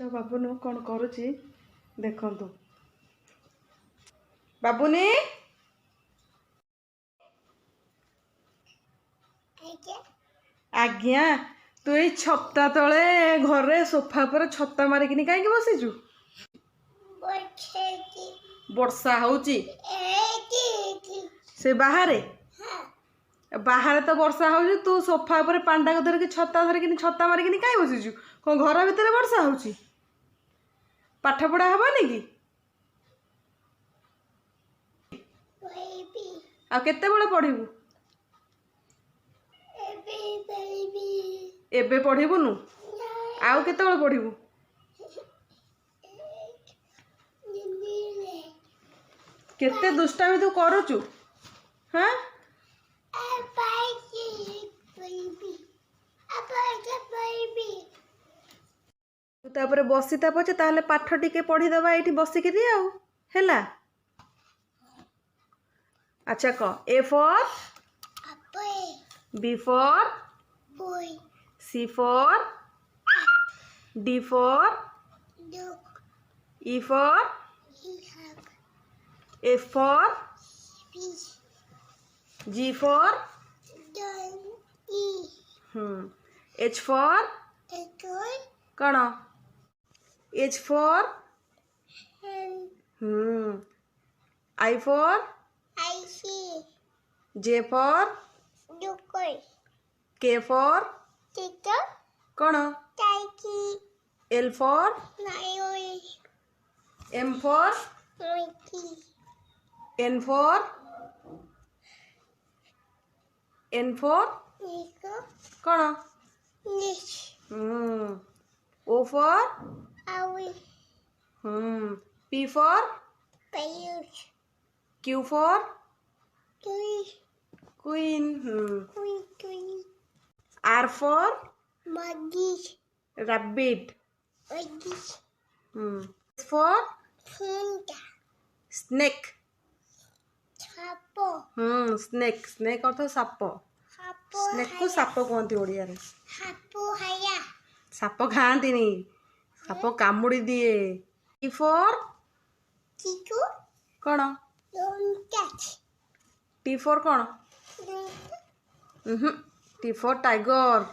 तो बाबुनु कौन करुची देखंतु। बाबुनी आज्ञा तू ये छत्ता तले घरे सोफा पर छत्ता मारिकिनी कहीं बसीचु? वर्षा होची से बाहर बाहर तो वर्षा होची तू सोफा पर पांडा को धरिकी छत्ता धरिकी छत्ता मारिकिनी कहीं बसीचु? कौन घर भितर वर्षा होची? पाठ पढ़ा हबनी कि? आ केते बेले पढ़िबू? एबे पढ़िबुनु? आउ केते बेले पढ़िबू? केते दुष्टामी तू करूचु? हाँ तापर बसीता पछे ताहले पाठ टिके पढ़ी दबा एठी बसिकिरी आउ हैला। अच्छा क A for B for C for D for E for F for G for H for कौन? H for I for J for K for कौन? L for M for N for कौन? O for P for Q for queen R for rabbit S for snake snake snake अर्थ साप snake को साप कहते ओडिया रे साप खाती साप कामुड़ी दिए टी फॉर कौन? टी फॉर कौन? T for tiger